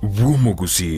Bw'omuguzi.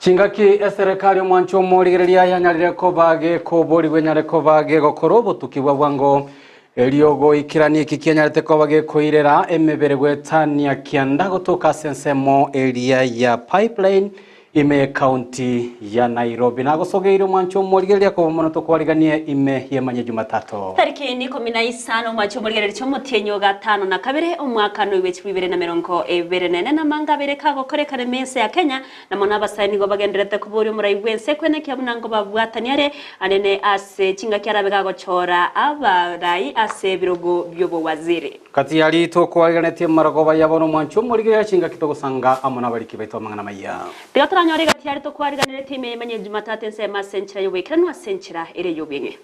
Chingaki serikali mwancho morigereria yanyarire kobage kobori wenyare kobage gokorobo tukibwa bwango eliogo ikirani kikianyarite kobage koirera emebere gwetania kianda gotoka sensemo area ya pipeline ime county ya Nairobi nagosogeire mwancho morigereria ko mono to kwariganie ime yemanye Jumatatu tariki ni 15 mwancho morigereria cyomutenyo gatano na kabere umwaka no w'ibiri 2024 na mangabere kago korekane mese ya Kenya na mona basani go bagenderete kuburi muri wense kwene kyabunango babwataniare anene ase chinga kyarabe gago chora abarai ase birogo byobo waziri kati yali to kwariganetie maragoba yabono mwancho morigereria chinga kitogo sanga amona bariki beto mangana maya Teatranyo rega tiari to kwariganire time manye Jumatatu nsema senchira yobekira no senchira ere yobenge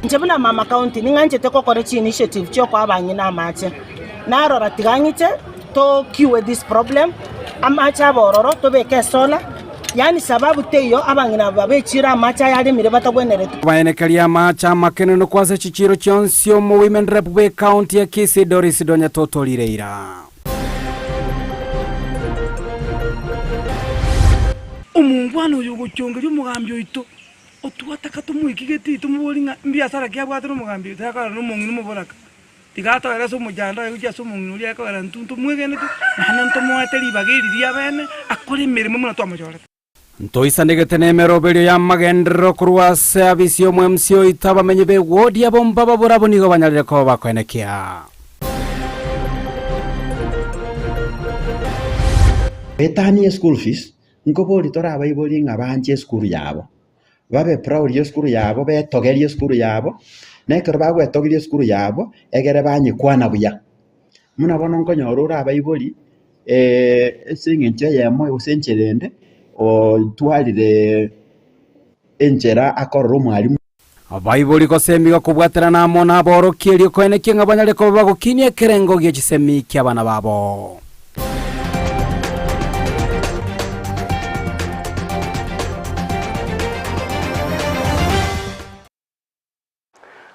Njebuna mama county ninganje te kokore chi initiative cyo kwa banyina amache narora tiganyite to kiwe this problem amacha bororo to beke sola yani sababu teyo abangina babechira amacha yali mire batagwenere bayenekalia amacha makene no kwase chichiro chonsio mu women rep we county ya Kisii Doris Donya Totolireira umungwano yogochongera umugambi oito otuwataka tumuikigeti tumubolinga mbiasara kyabwatira umugambi takara no mungu mubolaka tigato era so mujanda yuja so mungu uri akora ntuntu mwegene tu nana ntomoeteri bagiri dia bene akore mirimo muna twamajora Ntoisa negetene meroberio ya magendero kurwase abisio mwemsio itaba menyebe wodi ya bomba baborabo nigo banyarire ko bakwenekia Betani school fees ngobori tora bayibori ngabanje school yabo babe proud yo school yabo betogerie school yabo nekero bagwetogerie school yabo egere banye kwana buya munabona nkonyorora abayibori singenche yemo usencherende o tualire enjera akororo mwalimu abayibori ko semiga kubwatera na mona boro kirio kwenekia ngabanyare ko bagokinie kerengo gye chisemi kyabana babo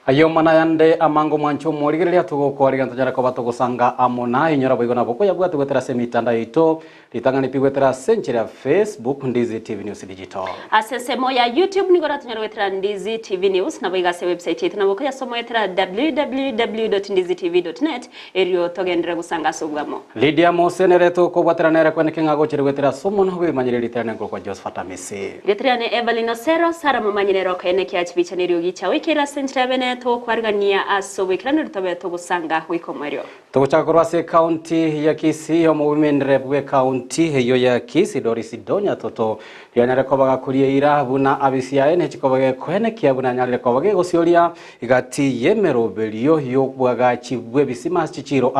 ayo mana yande amango mwancho morigereria tugo kwariga ntajara ko bato gusanga amona inyora boigona boko yabwatu gwetera semitanda ito litangani pigwetera century ya Facebook Ndizi TV News Digital asesemo ya YouTube nigora tunyara wetera Ndizi TV News na boiga se website yetu na boko ya somo yetera www.ndizitv.net erio togendera gusanga sugamo Lydia Mosenereto ko bwatera nere kwene kinga go chere wetera somo no we manyire literne ko kwa Josephat Amisi Letriane Evelyn Osero Sara mumanyire kene kya chibicha nerio gicha wikira century bene to kwarigania aso wikirana rutabe to gusanga wikomario Tuguchaka kurwase county ya Kisii yo women rep we county heyo ya Kisii Doris Donya Toto yanare ko bagakurie ira buna abisia ene chikobage kwene kia buna nyare ko bage gosioria igati yemeroberio yo bwaga chibwe bisima chichiro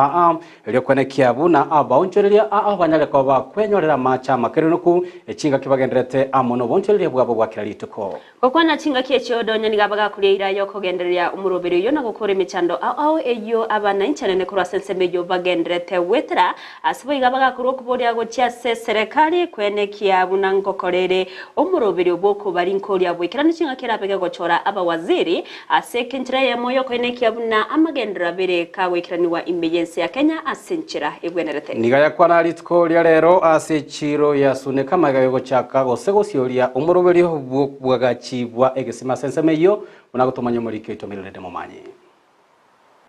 elio kwene kia buna abaonchoreria banyare ko bakwenyorera macha makerenuku echinga kibagenderete amono bonchoreria bwabo bwakira lituko Kokwana chinga kiecho Donya nigabaga kurie ira yo kogenderia umuroberio yo na gukore michando eyo abana inchanene kurwase semejo bagendrete wetra asibo igabaga kuro kuboria go cia serikali kwene kia bunango korere umuroberio boko bari nkoria bwikira nichinga kirabege gochora aba waziri asekenchira ya moyo kwene kia buna amagendra bere ka wikirani wa emergency ya Kenya asenchira egwenerete nigaya kwana litko lia rero asechiro ya suneka magayo chaka gosego sioria umuroberio bwagachibwa egesima sensemeyo unagotomanya muri kito mirede momanyi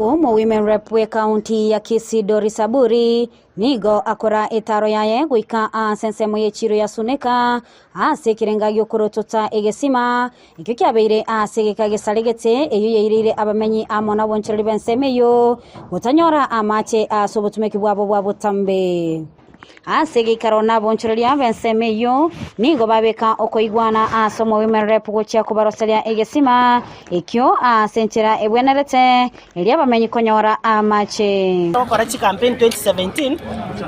Umo women rep we county ya Kisii Doris Aburi nigo akora etaro yaye guika sensemo yechiro ya suneka ase kirengagyo kurotota egesima ikyo kyabeire ase gikagesalegete eyo yeirire abamenyi amona boncheri bensemeyo gutanyora amache asobotumeki bwabo bwabutambe ase gikarona boncheri bensemeyo nigo babeka okoigwana asomo women rep gochya kubaroselia egesima ikyo senchera ebwenerete eli abamenyi konyora amache okora chi campaign 2017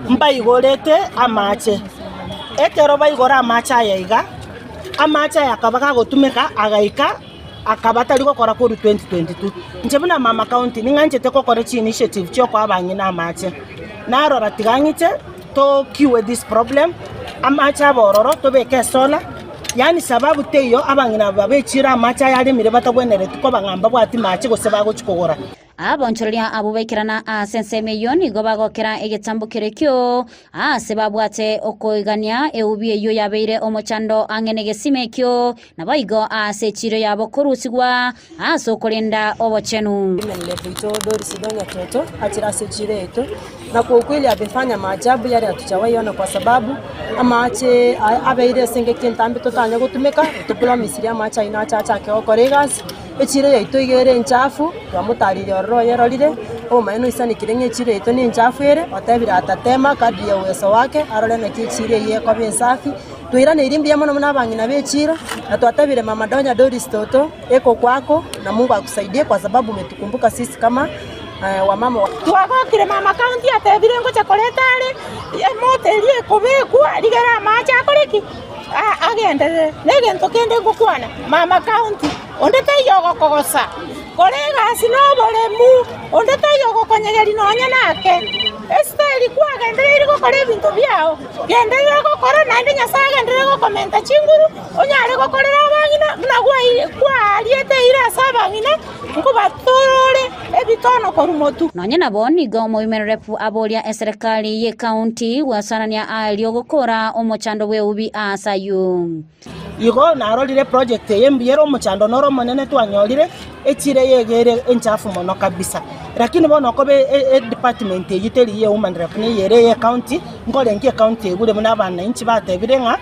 mbaigorete amache etero baigora amache ayaiga amache yakabaka gotumeka agaika akabata liko kora kuri 2022 njebuna mama county ninganjete kokore chi initiative cyo kwa abanyina amache narora tiganyite to kiwe this problem amache abororo to beke sola yani sababu teyo abangina babechira amache yali mire batabwenere tuko bangamba bwati mache gose bago chikogora abonchoria abubekirana sensemeyo nigo bagokera egetambukire kyo sebabwate okoigania eubi eyo yabeire omochando angenegesime kyo nabaigo asechiro yabo kurusigwa asokolenda obochenu Nimelefuito Doris Donya Toto achira sechire eto na kwa ukweli amefanya maajabu yale hatujawahi ona kwa sababu amache abeire sengeke ntambe totanya gutumeka tupula misiri amacha ina acha keokoregas echire yaito igere nchafu bamutarire ororo yerorire omaino isani kirenge echire yaito ni nchafu ere otabira atatema kadri ya uwezo wake arore na kichire yeko bensafi tuirane irimbi mono munabangina bechira na twatabire mama Donya Doris Toto eko kwako na Mungu akusaidie kwa sababu umetukumbuka sisi kama wamama twagokire mama county atebire ngo chakoletare emoteri ekobekwa ligera macha akoreki agendere negento kende ngukwana mama county ondete yogo kogosa kolega sinoboremu ondete yogo konyegeri nonya nake esteri kwagendere iri gukora ibintu byao gendere gukora nandi nyasaga ndere gukomenta chinguru onyare gukorera abangina nagwa kwa aliete ira sabangina nkubatorore ebitono korumotu nonya naboni go women rep abolia serikali ye county wasanania alio gukora omochando we ubi asayu igo narorire project yembiero omochando noro monene twanyorire echire yegere enchafu mono kabisa lakini bono kobe department yiteri ye women rep ni yere ye county ngole nkie county egure muna bana inchi batebire nga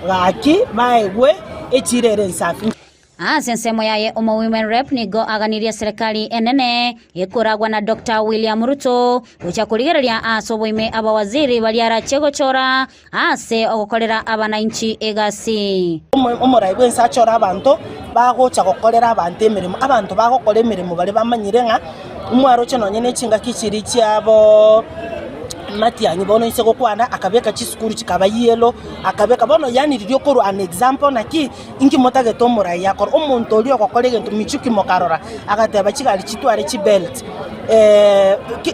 gaki baegwe echire rensafi sensemo yaye omo women rep nigo aganiria serikali enene yekoragwa na Dr. William Ruto uchakuligereria asoboime abawaziri baliara chegochora ase ogokorera abananchi egasi omoraibu ensachora abantu bagocha gokorera abantu emirimo abantu bagokora emirimo bali bamanyire nga umwaro cyo nonye nechinga kichiri cyabo mati yanyu bono isego kwana akabeka chiskuru chikaba yelo akabeka bono yani ryo koru an example naki ingi motage to murai yakor omuntu oli okokorege ntu michuki mokarora agateba chigali chitware chi belt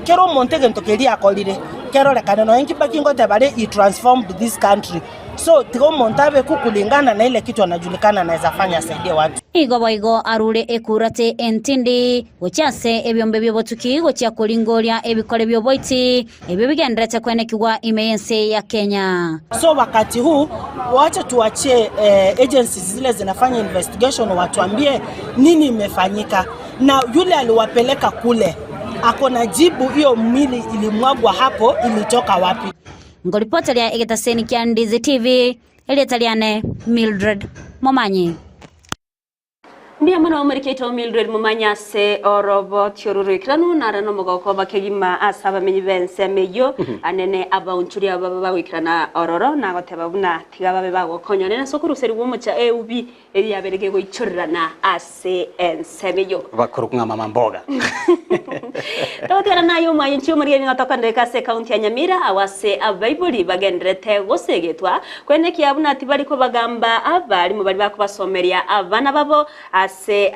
kero montege ntu keri akolire kero lekana no ingi bakingo tebale I transformed this country so tigo montabe kukulingana na ile kitu anajulikana anaweza fanya saidie watu igo arure ekurate entindi gochase ebyombe byobotuki gochya kulingoria ebikole byoboiti ebyo bigendrete kwenekigwa imeyense ya Kenya so wakati huu waache tuachie agencies zile zinafanya investigation watuambie nini imefanyika na yule aliwapeleka kule akona jibu hiyo mili ilimwagwa hapo ilitoka wapi ngolipotelia egetaseni kya Ndizi TV elietaliane Mildred Momanyi Ndia mwana omeriketo Mildred Mumanya se orobo tioruru ikranu narano mogoko bakegima asaba menyi bense meyo anene abaunchuri ababa wikrana ororo nagoteba buna tigababe bagokonyone na sokuru seri womocha eubi eri yaberege goichurana ase ensemeyo bakurukunga mama mboga totera nayo mayinchi omurieni ngatokande kase county ya Nyamira awase abaibuli bagendrete gosegetwa kwene kiabuna tibaliko bagamba abali mu bali bakubasomeria abana babo ase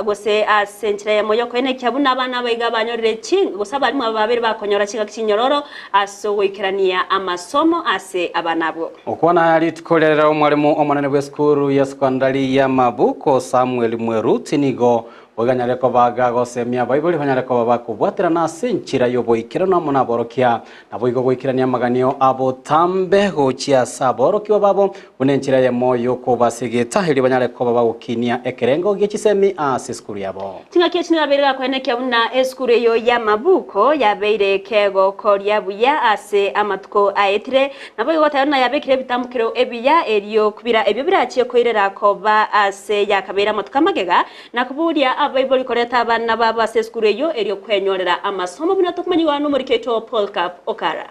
gose asenchira ya moyo kwene kiabuna abana baiga banyorire chinga gusa bali mu babiri bakonyora chinga kinyororo aso wikirania amasomo ase abanabo okwana yali tukolera omwalimu omonene bwe skuru ya sekondari ya Mabuko Samuel Mweruti nigo oganyare ko baga gosemia baibuli banyare ko bakubwatira na senchira yo boikira no mona borokia na boigo goikirania maganio abo tambe gochia saborokiwa babo unenchira ye moyo ko basigeta hili banyare ko bagukinia ekerengo gichisemi asiskuru yabo tingakia chinabirira kwenekia una eskuru yo ya mabuko ya beire kego koria buya ase amatuko aetire na boigo tayona yabekire bitamukiro ebiya eriyo kubira ebyo birachiye koirera ko ba ase yakabera matuka magega na kuburia abaiboli koreta abana baba seskuru yo eriyo kwenyorera amasomo bino tukumanyiwa no muri keto Paul Cup Okara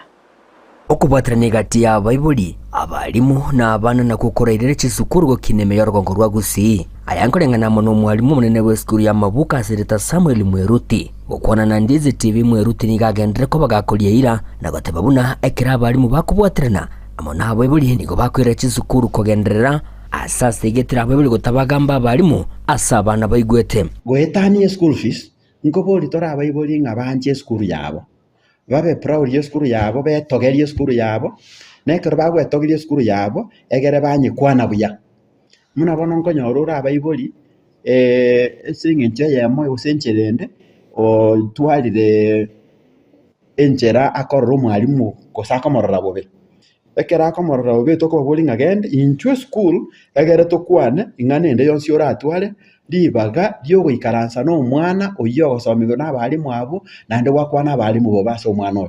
okubwatirania gati ya abaiboli abalimu na abana na gukora irere chisukuru gokineme ya rugongo rwa Gusii ayankorengana muno mwalimu munene wa skuru ya Mabuka Asirita Samuel Mweruti gukwana na Ndizi TV Mweruti nigagendere ko bagakoria ira na gatebabuna ekira abalimu bakubwatirana amona abaiboli nigo bakwira chisukuru kogenderera asase getira abaiboli gotabagamba abalimu asabana baigwete goetani school fees ngoboli tora abaiboli ngabanje skuru yabo babe proud yo skuru yabo betogerie skuru yabo nekero bagwetogerie skuru yabo egere banyikwana buya muna bono nkonyorora abaiboli singinche yemo usencherende o twalire enchera akorora omwalimu kosaka morora bobe ekera akomorora bobe toko boli ngagende inchwe school egere tokwane inganende yonsi ora atwale libaga lyo goikaransa no mwana oyo gosomigwa n'abalimu abo nande wakwana abalimu bo base omwana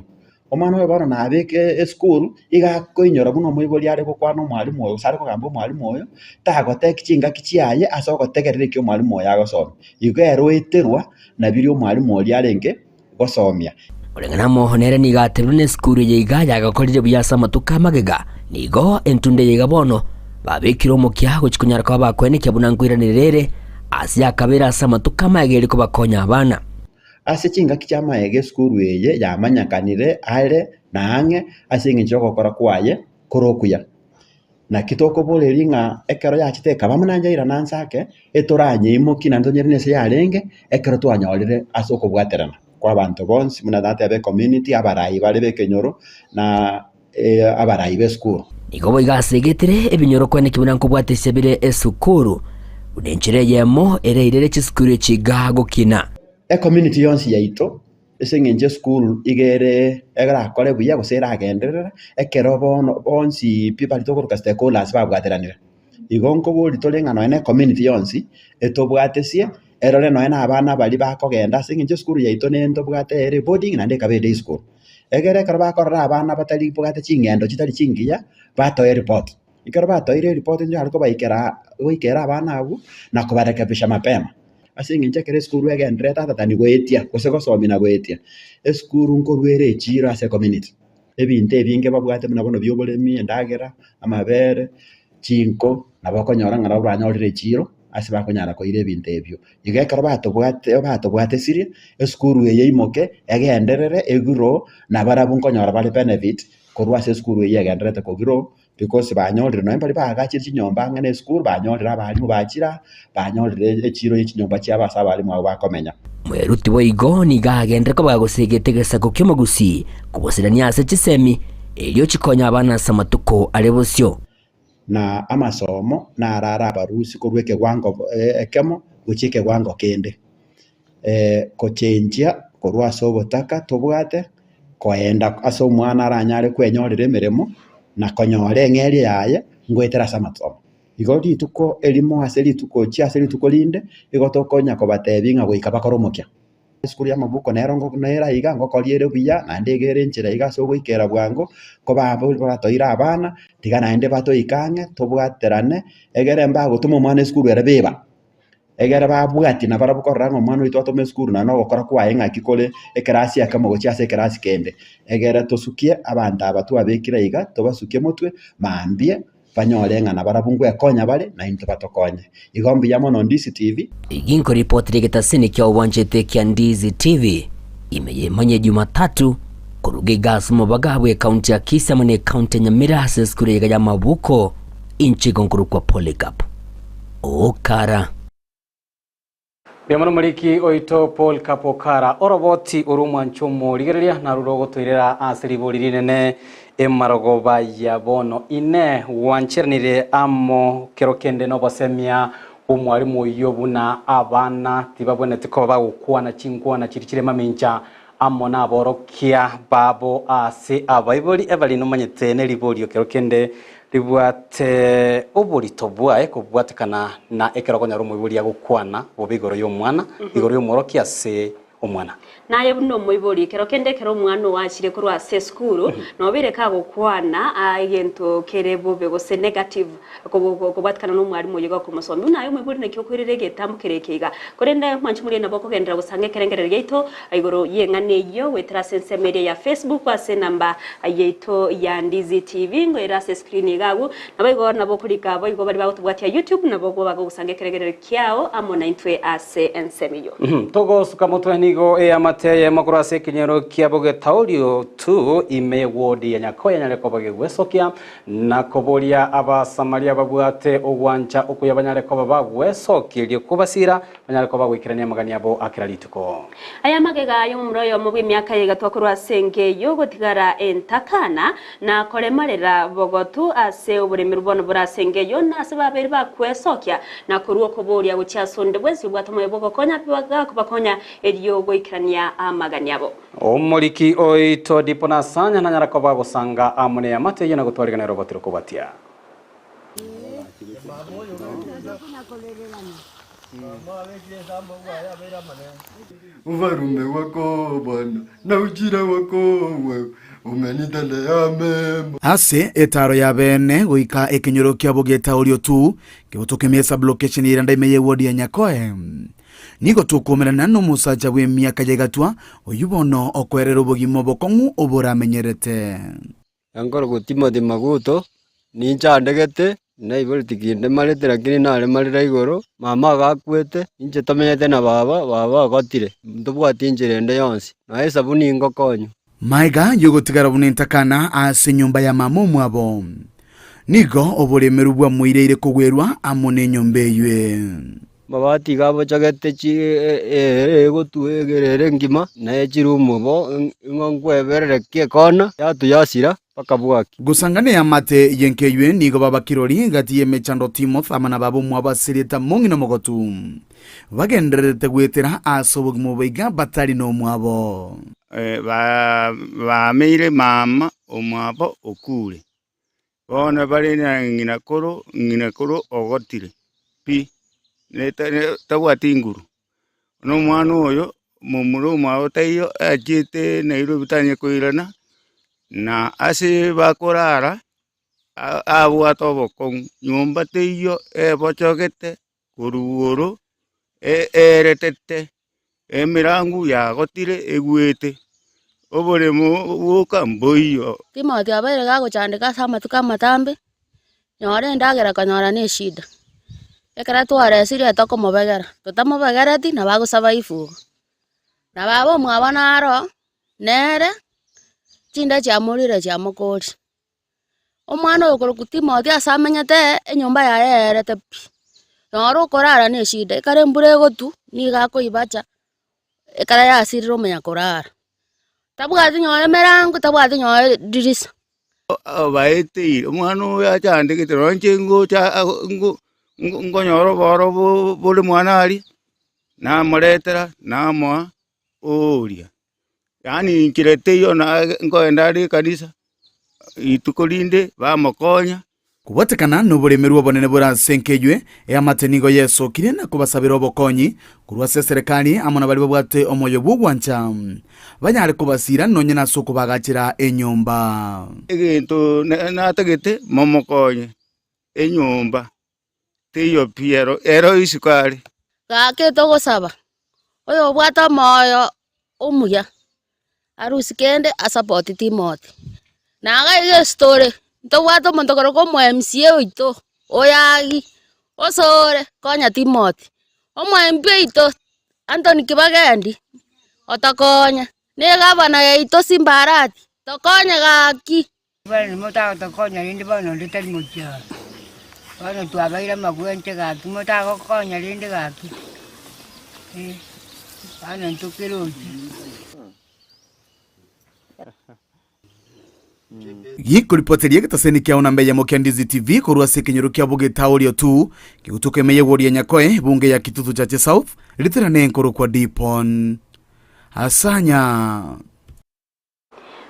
oyo bano nabeke school igakoinyora buno moiboli ari gukwana omwalimu oyo sare kugamba omwalimu oyo tagoteka chinga kichiaye asogotegerera ki omwalimu oyo agosoma igero eterwa na biri omwalimu oyo arenge gosomia orengana mohonere nigatebire ne skuru yiga yagakorire buyasa matuka magega nigo entunde yiga bono babikiro mukia guchikunyara kwa bakweneke bunangwiranirere asi akabera samatuka magere ko bakonya abana ase chinga kichama ege skuru eye yamanyakanire ale nange ase nginjo gokora kwaye korokuya na kitoko boleri nga ekero yachiteka bamunanja ira nansake etoranye imoki na ndonyerne se yarenge ekero twanyorire ase okobwaterana kwa abantu bonsi muna data be community abarayi bali bekenyoro na abarayi be skuru nigo boigasegetire ebinyoro kwene kibuna nkobwatese bire esukuru unenchire yemo ere irere chiskuru chiga gukina community yonsi yaito esengenje school igere egara kore buya gusera agenderera ekero bono bonsi people tokoruka stakeholders babwateranira igonko boli tolengano ene community yonsi etobwatesie erore no ena abana bali bakogenda sengenje school yaito nendo bwate ere boarding na ndeka be school egere karo bakorra abana batali bwate chingendo chitali chingiya batoe report ikero batoire report nyo ariko goikera abana abo na kubarekebisha mapema asinginje kere skuru egendere tata goetia gosegosomi na goetia eskuru nkorwere echiro ase community ebinte ebinge babwate muna bono byobolemi endagera amabere chinko nabakonyora ngara banyorire echiro ase bakonyara koire ebinte ebyo igekero batobwate sirie eskuru eye imoke egenderere eguro na barabu nkonyora bali benefit korwa ase skuru eye egenderete kogiro because banyorire no embali bagachira chinyomba ngane school banyorire abalimu bachira banyorire echiro y'ichinyomba cy'abasa abalimu abo bakomenya Mweruti boigo nigagendere ko bagosegetegesa kokyo Gusii kubosirania ase chisemi elio chikonya abana samatuko alebosyo na amasomo na arara barusi korweke gwango ekemo guchike gwango kende kochenjia korwa sobotaka tobwate koenda aso mwana aranyare kwenyorire emeremo na konyore ngeri yaye ngwetera samasomo igodi tuko elimo aseli tuko chi aseli tuko linde igotokonya ko batebinga goika bakoromokia skuru ya Mabuko nerongo nera iga ngo koliere buya na ndegere nchira iga so goikera bwango ko babo batoira abana tigana ende batoikange tobwaterane egere mbago tumo mwana skuru erebeba egere babwati na barabukorra ngo mwana witwa tome skuru na no gokora kwa enga kikole ekrasi akamo gochi ase ekrasi kende egere tosukie abanda abatu abekira iga tobasukie mutwe maambie banyorenga na barabungwe konya bale na into batokonye igombi ya mono Ndizi TV iginko report rigetasini kya uwanjete kya Ndizi TV imeye manye Jumatatu kuruge gas mubagabwe county ya Kisa mune county Nyamira ase skuru ya Mabuko inchi gonkuru kwa Paul Cup Okara Biamono muliki oito Paul Cup Okara oroboti urumwa nchomo ligereria na rurogo toirera asiribori rinene emarogoba ya bono ine wanchernire amo kerokende no bosemia umwarimu uyo buna abana tibabonete ko bagukwana chingwana chirikire mamincha amona aborokia babo ase abaibori Evelyn umanyete ne liborio kerokende libwate oborito bwae kubwatekana na ekerogonya rumuburi agukwana bobigoro y'omwana igoro y'omorokia ase omwana naye buno moibori kerokende kero umwana wachire kuri ase school no bireka gukwana agento kerebo begose negative kubatkana no mwarimu yiga ku masomo nayo moibori ne kyokwirire getambukerekeiga korende manchimuri nabo kogendera gusange kerengerere yeito igoro yengane yo wetra sense media ya Facebook ase namba yeito ya Ndizi TV ngo irase screen gagu nabo igoro nabo kurika bo igoro bari bagutubwatia YouTube nabo go bagusange kerengerere kyao amona intwe ase ensemeyo togo sukamotwe nigo amateye makuru ase kinyero kiaboge taurio tu ime wodi ya nyakoya nyareko bage gwesokia na koboria abasamaria babwate ogwanja okuyabanyareko babagwesokirie kubasira banyareko bagwikirania magani abo akiralituko aya magega yo mumroyo mu bimyaka yigatwa kuri asenge yo gutigara entakana na koremarera bogotu ase uburemiro bono burasenge yo nase babiri bakwesokia na kuruo koboria gucyasonde bwezi bwatomoye bogokonya bibaga kubakonya eriyo gwikirania amagani abo omoriki oito dipona sanya na nyarako bagusanga amune ya mate yo na gutwarigana robotiro kubatia uvarume wako bwana na ujira wako wewe umenitenda ya mema ase etaro ya bene goika ekinyoro kya bogeta ulio tu kibutukemia sub location iranda imeye wodi ya Nyakoe nigo tukomerana no musaja we myaka yegatwa oyubono okwerera obogimo bokongu oboramenyerete angoro gutima de maguto ninja ndegete na iboltikinde malete lakini nale malira igoro mama gakwete inje tamenyete na baba gotire ndubwati injirende yonsi na esabuni ingokonyo maiga yogotigara bunentakana ase nyumba ya mama mwabo nigo oboremeru bwa muireire kugwerwa amone nyombe ywe babati gabo chagete chi gotuegerere ngima na echirumu bo ngongweberere kie kona yatu yasira paka bwaki gusangane ya mate yenkeywe nigo baba kirori gati yemechando Timoth amana babo mwabasirita mungi no mogotu bagenderete gwetera asobogimo beiga batari no mwabo ba meire mama omwabo okule bona bali na ngina koro ogotire pi neta tawati nguru no mwana oyo mumuro mwa tayo ajite nairo bitanye koirana na ase bakorara abo atobokon nyomba teyo bochogete kuruoro eretete emirangu ya gotire egwete oboremo woka mboyo Timothy abere gachandika sama tukamatambe nyore ndagera kanyora ne shida ekara tware sire toko mobegera tutamobegera ti na bagusaba ifu na babo mwabana aro nere chinda cha murire cha mukori omwana okoro Timothy asamenyete enyumba ya yerete nyoro korara ne shida ekare mbure gotu ni gako ibacha ekara ya siriro menya korara tabwati nyore merangu tabwati nyore dirisa baete omwana ya chandike ronche ngo cha ngonyoro boro bole mwana ali na muretera na mwa oria yani nkirete yo na ngoenda ri kanisa itukolinde bamokonya kubatekana n'uburemeru obonene burasenkejwe eamatenigo Yesu kire na kubasabira obokonyi kurwase serikali amona bali babwate omoyo bugwancha banyare kubasira nonye naso kubagakira enyumba egintu natagete momokonye enyumba tiyo piero ero isikali gake togosaba oyo bwata moyo omuya arusi kende asapoti Timothy naga ile story ntobwata montokoro ko MCA oito oyagi osore konya Timothy omwembe ito Anthony Kibagendi otakonya ne gavana yaito Simbarati tokonya gaki bali mota tokonya rindi bano litali mujja bano twabaira magwente gaki mota konya rindi gaki bano ntukiruji gikuripoteria gitaseni kia onambe ya Mokiandizi TV korwa sekenyero kia bugeta audio tu gigutuke meye wodi ya Nyakoe bunge ya Kitutu Chache South litera nenkoro kwa Dipon Asanya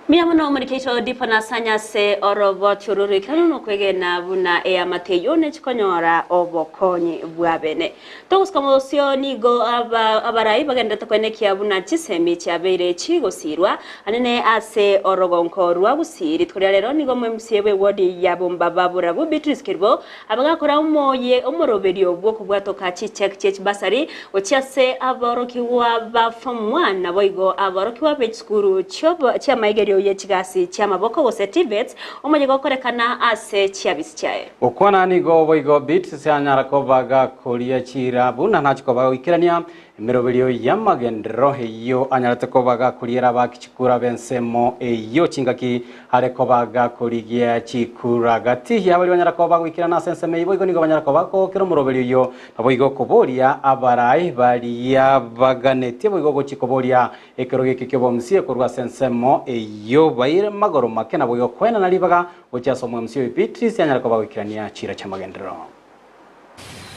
Miyamono murikisho Dipon Asanya se orobo chururi kanuno kwege na buna ea mateyo ne chikonyora obokonyi bwabene toguskomo nigo abarai bagenda tokwene kia buna chisemi chabere chigosirwa anene ase orogonko rwagusiri tkoria rero nigo mwemsiebe wodi ya Bombaba Burabu Beatrice Kirbo abagakora umoye omoroberio bwo kubwatoka chichek chech basari ochiase aborokiwa ba form 1 na boigo aborokiwa be skuru chobo cha maigerio yechigasi cha maboko gose tibet omoye gokorekana ase chiabisi chae okwana nigo boigo Beatrice anyara kobaga koria chira buna nachikoba ikirania imiroberio ya magendero heyo anyarate kobaga kuriera bakichikura bensemo eyo chingaki hare kobaga kurigia chikura gati yabali banyara kobaga ikirana senseme iboigo nigo banyara kobaga ko kero muroberio yo naboigo koboria abarai bali ya baganete boigo gochikoboria ekero gekekebo msie kurwa sensemo eyo baire magoro makena boigo kwena nalibaga ochasomo msie Beatrice anyara kobaga ikirania chira cha magendero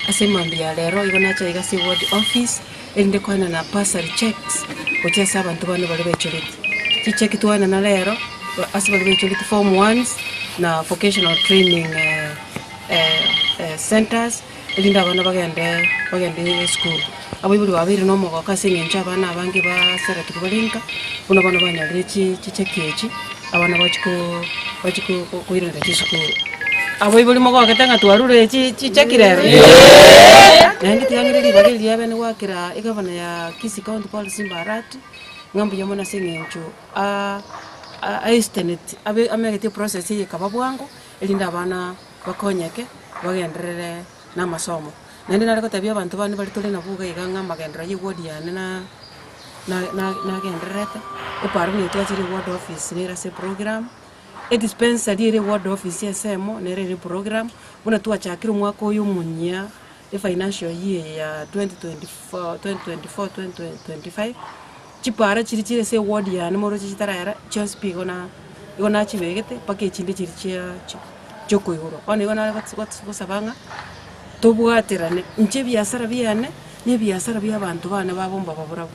asemambi ya lero igonacha igasi ward office ende kwana na passary checks kuchesa abantu bano bali becholiti chicheki tuwana na lero asibali becholiti form 1s na vocational training centers elinda abana bagende school abibuli babiri no mogo kasinge ncha abana abangi ba serati kubalinka buno bano banyalire chicheki echi abana bachiko kuirenda chisukuru abo ibuli mogo akatanga twarure chichekirero nangi tiangire bageli yabene wakira igavana ya Kisii County Paul Simbarati ngambu yamona singencho estimate abe amegete process ye kababwango elinda abana bakonyeke bagenderere na masomo nende nareko tabia abantu bane bali tole na buga iganga magendera yigodi yana na genderete uparu ni twachiri ward office ni rase program dispensary ire ward office yesemo nere program buna tuachakira mwaka uyu munya financial year ya 2024-2025 chipara chiri se ward ya nemoro chitarara chospi igona chibegete pake chinde chiri choko igoro one igona batsabanga tobwaterane nche biasara biane ni biasara bya abantu bana babomba babura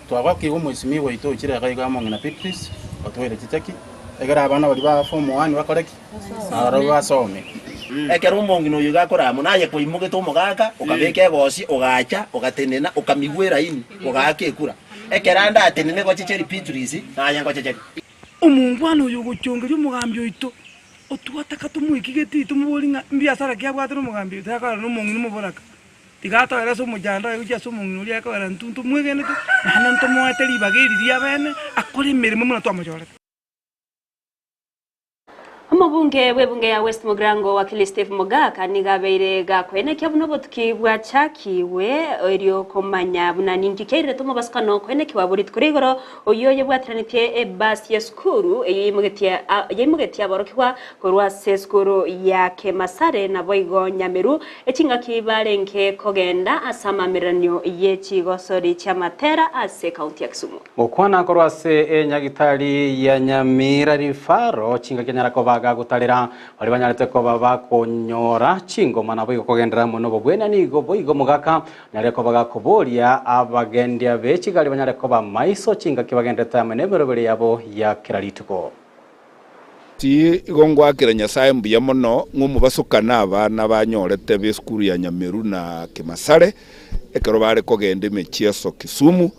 twabaki umwisimi waito chira kaiga mongena Beatrice otwere chitaki egera abana bali ba form 1 bakoreki aro basome ekero mongino yugakora munaye kuimuge to mugaka ukabeke gosi ugacha ugatenena ukamigwera ini ugake kura ekeranda atenene go chicheri Beatrice nanya go chicheri umungwano yuguchunga y'umugambi oito otuataka tumuikigeti tumubolinga mbiasara kya bwatero mugambi takara no mongino muboraka tigata era so mujanda yuja so mongino lia ka era ntuntu mwegene tu nana ntomo ateli bageri dia bene akore mirimo muna to amajora Omubunge webunge ya West Mugrango wakili Steve Mogaka nigabeire gakwene kyabuno botukibwa chakiwe eryo komanya bunaningi keire tomo baskano kwene kiwaburi tkurigoro oyoye bwatranite bus ya skuru yemugetia barokwa korwa skuru ya Kemasare na boigo Nyameru ekinga kibalenke kogenda asama miranyo yechigosori chamatera ase county ya Kisumu okwana korwa se nyagitari ya Nyamira rifaro kinga kenyara kobaga gutarira bari banyarete ko baba konyora chingoma nabo ikogendera muno bobwena nigo boigo mugaka nyareko baga kuboria abagendia bechigali banyareko ba maiso chinga kibagendeta menemero bere yabo ya kirarituko ti igongwa kiranya saimbu ya mono ngumu basukana abana banyorete be skuru ya Nyameru na Kemasare ekero bare kogende mechieso Kisumu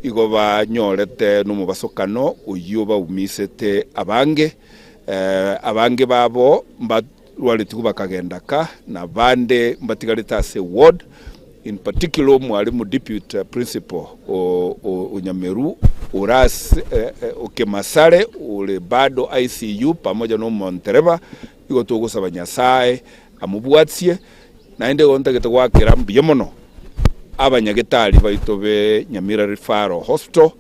igo banyorete no mubasukano uyuba umisete abange babo mbatwaliti kubakagendaka na bande mbatigalita se ward in particular mwalimu deputy principal o Nyameru uras Kemasare ule bado ICU pamoja no Montereva igo tugusaba Nyasaye amubwatie naende gontagete gwakira mbiyemono abanyagetari baitobe Nyamira Referral Hospital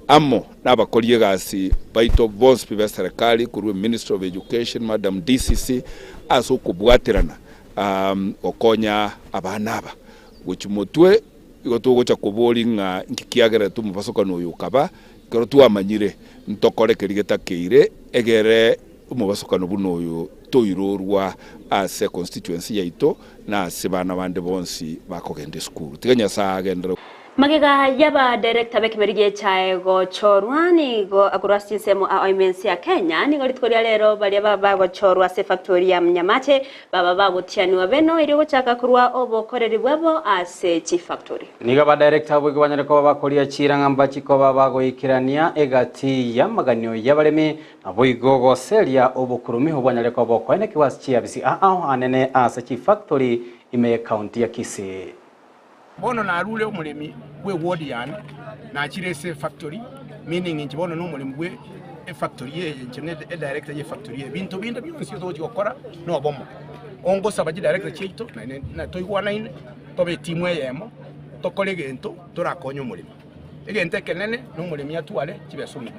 amo nabakolie gasi baito boss piva serikali kurwe Ministry of Education Madam DCC aso kubwatirana okonya abanaba guchimutwe igotugo cha kubolinga nkikiagera tu mubasokano yukaba kero twamanyire ntokorekeri getakeire egere umubasokano buno uyu toirorwa ase constituency yaito na sibana bande bonsi bakogende school tiganya sagendero Magega yaba director bekimerige chaego chorwani go akurasi semo a OMC ya Kenya ni goritkoria lero bali baba go chorwa se factory ya Mnyamache baba babo tiani wabeno iri gochaka kurwa obo koreri bwabo ase chief factory niga ba director bwo gwanyere ko bakoria chiranga mbachi ko baba go ikirania egati ya maganyo yabaremi abo igogo seria obo kurumi hobanyere ko boko ene kiwasi bisi anene ase chief factory ime county ya Kisii. Bono na rule omulemi we ward yan na chirese factory meaning nchibono no mulemi we factory ye nchine director ye factory bintu binda byonsi zo gikora no bomo ongo sabaji director chito na toigwana ine tobe timu yemo tokole gento turakonyo mulemi egente kenene no mulemi atwale kibesumi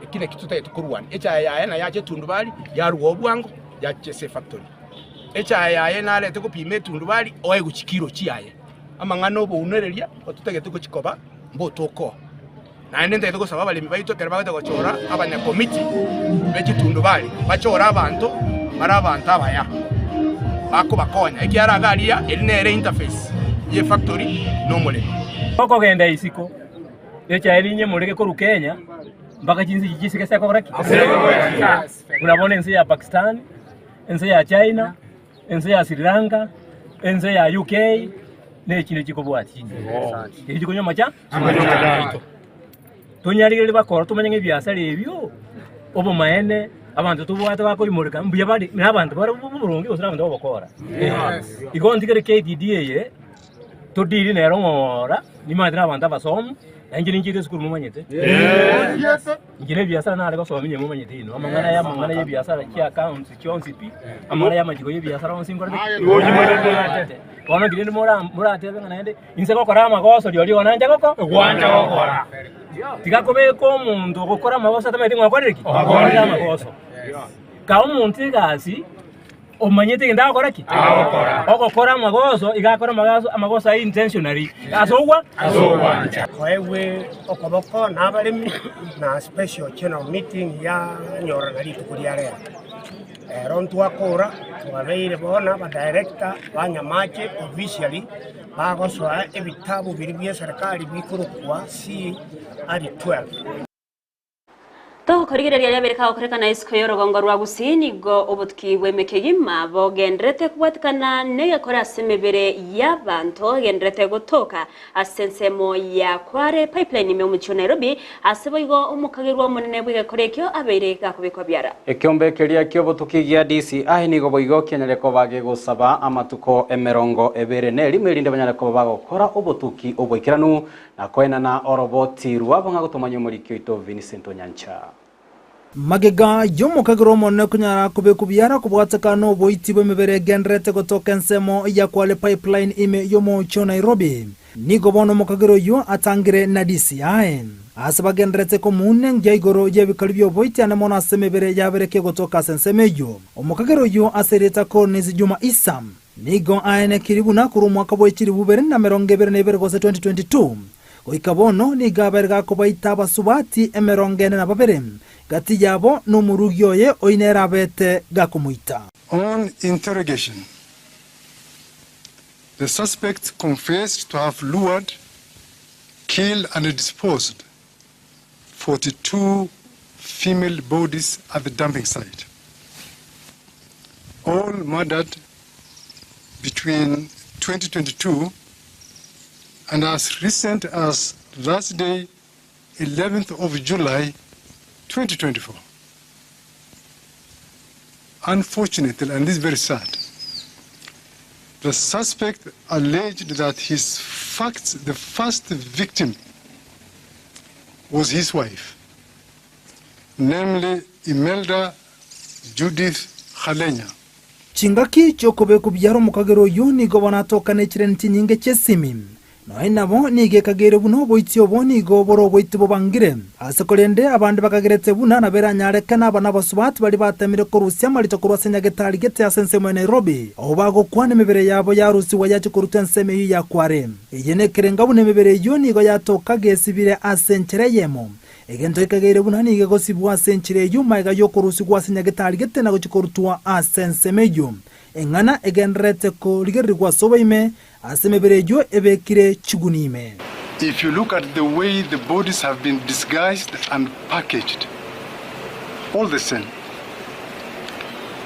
ekine kituta tukurwana echa ya na yache tundubali ya rugo bwango ya chese factory echa ya na lete kupime tundubali oye guchikiro chiaye amangano bo unereria otutegete ko chikoba mbo toko na nende ndego sababa le mibaito keraba ko chora abanya committee bechitundu bali bachora abantu marabanta abaya bako bakonya ekiara galia elinere interface ye factory no mole koko genda isiko echa elinye muleke ko Kenya mpaka jinsi jisike sako raki unabona enzi ya Pakistan enzi ya China enzi ya Sri Lanka enzi ya UK ne kino kikobwati iri kunyo macha tonyarire bakora tumanye byasara ebyo obo maene abantu tubwata bakori murika mbuya bari n'abantu bari burungi osira abantu bakora igondigere KDDA ye todiri nero ngora ni madra abantu basomu engine ngire skuru mumanyete ngire byasara nare basomye mumanyete ino amangana ye byasara ki account cyonsipi amara yamajigo ye byasara onsingora Wana gire murate nganaende inseko kora amagoso lyoli wananja koko gwanja kokora tigakobe ko mundu gukora amagoso tamete ngwakorereki akora amagoso ka umuntu gasi omanyete nda akora ki okokora amagoso igakora amagoso ai intentionally asogwa wewe okoboko nabalemi na special channel meeting ya nyora nali tukulia leo rontu akora wabeire bona ba director banyamache officially bagoswa ebitabu biri bya serikali bikuru kwa si ari 12 to korigereria yabereka okorekana isiko yorogongo rwa Gusii go obutki bwemekegima bogendrete kubwatikana nege kora semebere y'abantu gendrete gutoka asensemo ya kware pipeline ime mu Nairobi aseboigo umukagirwa munene bwige korekyo abereka kubikwa byara ekyombe keria kyo butuki gya DCI nigo boigo kenyere ko bage gusaba amatuko emerongo ebere ne limerinde banyare ko bagokora obutuki obwikiranu na kwena na oroboti rwabonga gutumanya muri kyoito Vincent Onyancha magega yomukagiro monne kunyara kubekubyara kubwatakano boitibwe mebere gendrete gotoka nsemo ya kwale pipeline ime yomo Nairobi nigo bono mukagiro yo atangire na DCI asaba gendrete komune ngeigoro yebikalibyo boitiana mona semebere yabereke gotoka sensemeyo omukagiro yo asereta ko nezi Juma Isam nigo aene kiribuna kuru mwaka boikiribu bere na merongebere nebere gose 2022 oikabono ni gaberga kubaita basubati emerongene na babere gati yabo no murugyoye oinera bete gakumuita. On interrogation, the suspect confessed to have lured, killed and disposed 42 female bodies at the dumping site, all murdered between 2022 and as recent as Thursday, 11th of July, 2024. Unfortunately, and this is very sad, the suspect alleged that the first victim was his wife, namely Imelda Judith Khalenya. Chingaki chokobe kubyaro mukagero yoni go banatokane chirenti nyinge chesimi. No nabo nige kagere buno boitio boni go boro boitibo bangire asakolende abandi bakageretse buna nabera nyarekana abana basubati bali batamire ko Rusya marito ko Rusya getari gete asense mu Nairobi aho bago kwane mebere yabo ya Rusi wayaje ko rutenseme ya kware yene kerenga bune mebere yoni go yatoka gesibire asenchereyemo egento ikagere buna ni gegosibwa senchire yuma ega yokorusigwa sinyagitari gete na gochikorutwa asensemeyo engana egenrete ko ligerigwa sobaime asemeberejo ebekire chugunime. If you look at the way the bodies have been disguised and packaged, all the same.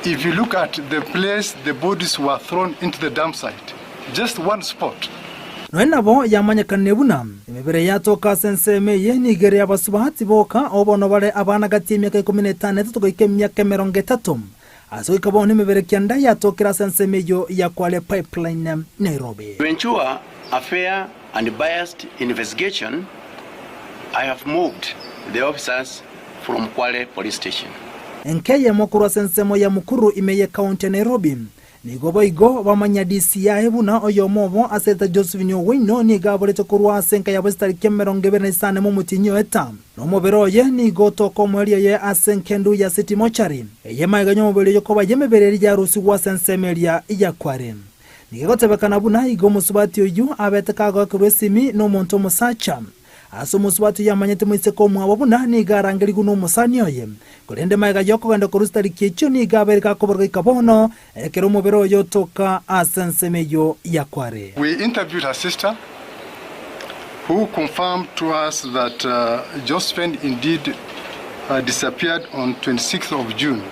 If you look at the place the bodies were thrown into the dump site, just one spot. Noenabo yamanyakane buna emebere yatoka senseme ye nigere abasubahati boka obono bale abana gati emyaka 15 tukoike emyaka 30 aso ikabone emebere kyanda yatokera senseme yo ya Kwale Pipeline Nairobi. To ensure a fair and biased investigation, I have moved the officers from Kwale Police Station. Enkeye mokuru sensemo ya mukuru imeye county Nairobi. Nigobo igo bamanya DCI ebuna oyomobo aseta Josephine Owino ni gaborete kurwa senka ya bestari kemeronge benesane mu mutinyo eta. No mobero ye ni goto komweli ye asenkendu ya City Mochari. Eye maganyo mobero yokoba yemebere ya rusi wa sensemelia ya Kware. Nigotebekana buna igo musubati oyu abeteka go kurwesimi no monto musacha. Aso musubati yamanyete mwise ko mwabona ni garangeri guno musani oye. Kurende maiga yoko ganda kurustari kicho ni gaberika koborga ikabono ekero mobero yotoka asensemeyo ya Kware. We interviewed her sister who confirmed to us that Josephine indeed disappeared on 26th of June.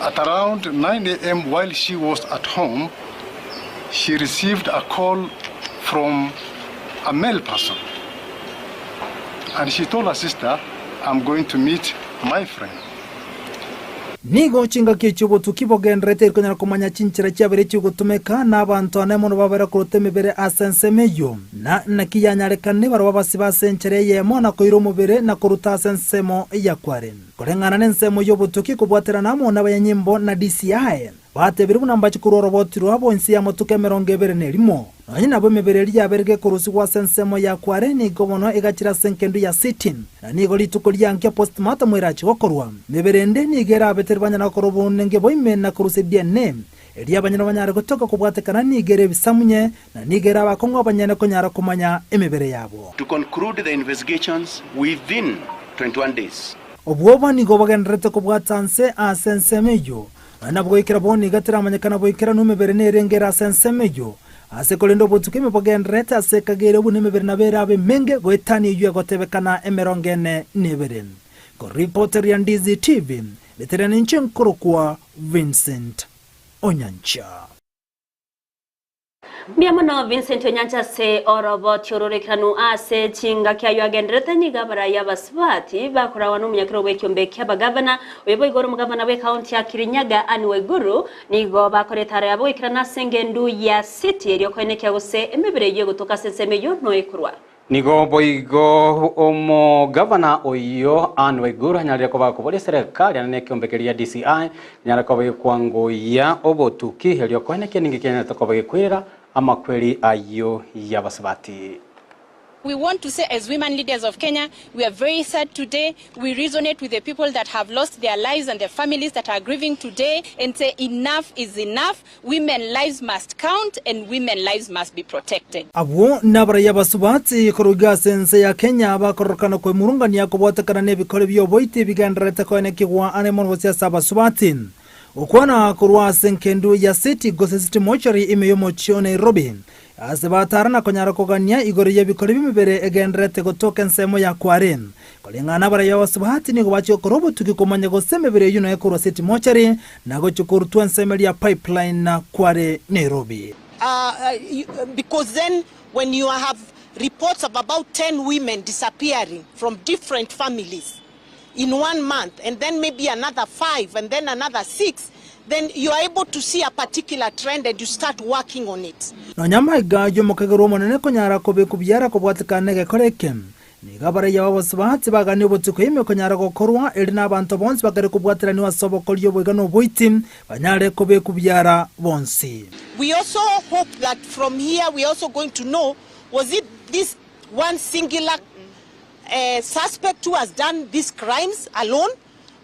At around 9 a.m. while she was at home, she received a call from a male person. And she told her sister, I'm going to meet my friend. Nigo chinga kichubo tukibogenrete konyara kumanya chinchira cyabere cyugutumeka n'abantu anemono babera kurutemebere asensemeyo na nakiyanyarikane barwa basiba senchere yemo na koiro mubere na kuruta sensemo ya Kware. Korengana nensemo yo butuki kubwatera namo n'abanyimbo na DCI. Batebiri bunamba chikuroro botiru abonsi ya motuke meronge bere nerimo. Nanye nabo mebere lyaberge kurusi kwa sensemo ya Kware ni gobono igachira senkendu ya Sitin. Na nigo litukulia ankia postmortem mwirachi gokorwa. Meberende ni gera beterbanya na korobo nenge boime na kurusi DNA. Elia banyana banyara kutoka kubwatekana ni gere bisamunye na ni gera bakongo banyana konyara kumanya emebere yabo. To conclude the investigations within 21 days. Obwoba ni gobagenrete kubwatanse asensemeyo. Nabwo ikira boni gatira amanyakana boikira numebere nerengera sensemeyo asekolendo botuke mepogenreta asekagere bunemebere nabera abe menge goetani yuya gotebekana emerongene neberen ko reporter ya Ndizi TV veterani nchenkoro kwa Vincent Onyancha. Biamono Vincent Onyancha se orobo tiorore kranu ase chinga kya yagendrete ni gabara yabaswati bakora wanu munyakiro wekyombe kya bagavana webo igoro mugavana we county ya Kirinyaga Anne Guru nigo bakoretara yabo ikrana sengendu ya city eriyo kwenekya gose emebere ye gutoka sensemeyo no ekurwa. Nigo boigo omo gavana oyo Anne Guru nyalira ko kubole serikali anekiyombekeria DCI nyalira ko kwango ya obotuki eriyo kwenekya ningikenya tokobe kwira amakweli ayo yabasabati. We want to say, as women leaders of Kenya, we are very sad today. We resonate with the people that have lost their lives and their families that are grieving today and say enough is enough. Women lives must count and women lives must be protected. Abo nabara yabasubati kuruga sense ya Kenya abakorokana kwe murungani yakobwatakana nebikole byoboite bigandarete kwenekigwa anemon wosia sabasubati. Ukwana kurwa senkendu ya City gose City Mochari imeyomo chio Nairobi. Asebatarana konyara kogania igori yabikore bimebere egenrete gotoka nsemo ya Kware. Kolingana bara yabasubati ni gwachi okorobo tukikomanya gosemebere yuno ekurwa City Mochari na gochukurutwa nsemeli ya Pipeline na Kware Nairobi. Because then when you have reports of about 10 women disappearing from different families in 1 month, and then maybe another 5, and then another 6, then you are able to see a particular trend and you start working on it. No nyamaiga yomokagero monene konyara kobe kubyara kobwatikane gekorekem. Ni gabara yabasubati bagane botuko ime konyara gokorwa eri nabantu bonse bagare kubwatirani wasobokoliyo bwegano boitim banyare kobe kubyara bonsi. We also hope that from here we are also going to know, was it this one singular suspect who has done these crimes alone,